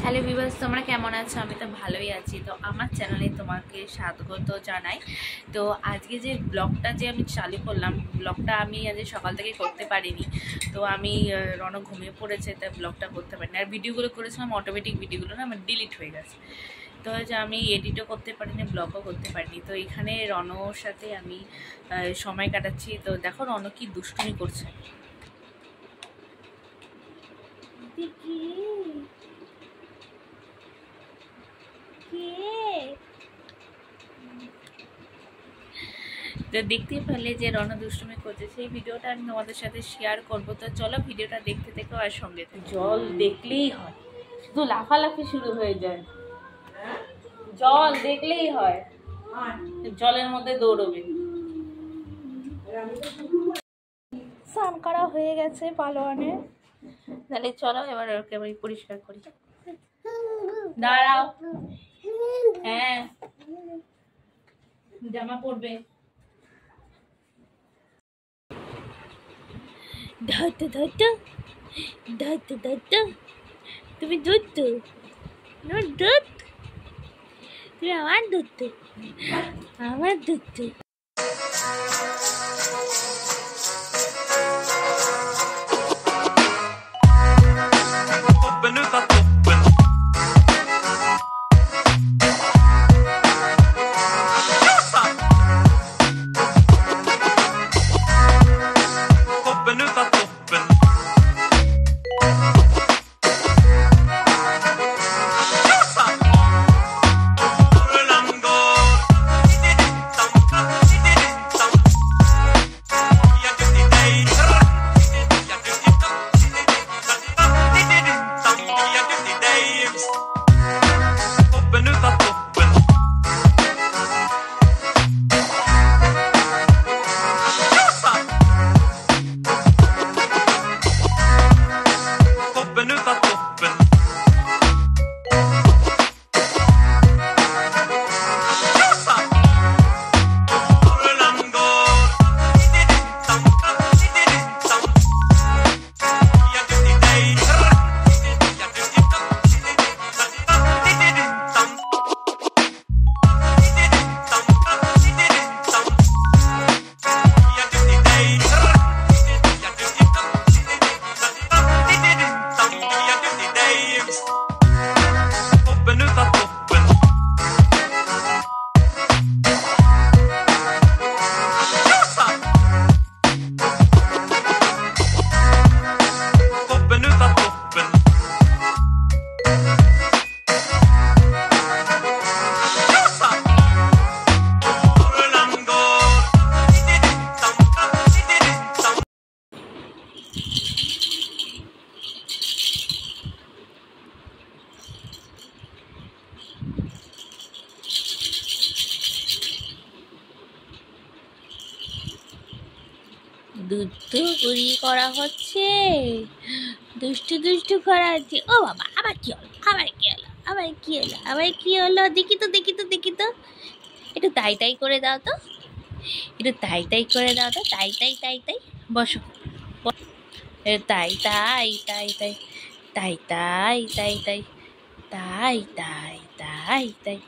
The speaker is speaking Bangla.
হ্যালো ভিউয়ার্স, তোমরা কেমন আছো? আমি তো ভালোই আছি। তো আমার চ্যানেলে তোমাকে স্বাগত জানাই। তো আজকে যে ব্লগটা আমি চালু করলাম, ব্লগটা আমি আজ সকাল থেকে করতে পারিনি। তো আমি রণ ঘুমিয়ে পড়েছে, তাই ব্লগটা করতে পারিনি। আর ভিডিওগুলো করেছিলাম, অটোমেটিক ভিডিওগুলো না আমার ডিলিট হয়ে গেছে। তো যে আমি এডিটও করতে পারিনি, ব্লগও করতে পারিনি। তো এখানে রণর সাথে আমি সময় কাটাচ্ছি। তো দেখো রণ কি দুষ্টুমি করছে। তো দেখতে পেলে যে রণ দুষ্টুমি করছে, সেই ভিডিওটা আমি তোমাদের সাথে শেয়ার করবো। তো চলো ভিডিওটা দেখতে দেখো আর সঙ্গে জল দেখলেই হয়, শুধু লাফালাফি শুরু হয়ে যায়। জল দেখলেই হয়, জলের মধ্যে দৌড়বে। স্নান করা হয়ে গেছে পালোয়ানে, তাহলে চলো এবার ওকে আমি পরিষ্কার করি। দাঁড়াও, হ্যাঁ জামা পরবে। ধরতো ধরতো ধরতো ধরতো, তুমি ধরতো দুধ, তুমি আমার ধরতো, আমার ধরতো। দুষ্টুপুরি করা হচ্ছে, দুষ্টু করা হচ্ছে। ও বাবা, আবার কি হলো, আবার কি হলো, আবার কি হলো, আবার কি হলো? দেখি তো দেখি তো দেখি তো, একটু তাই করে দাও তো, একটু তাই করে দাও তো, তাই বসো, তাই তাই তাই তাই তাই তাই তাই তাই তাই তাই তাই তাই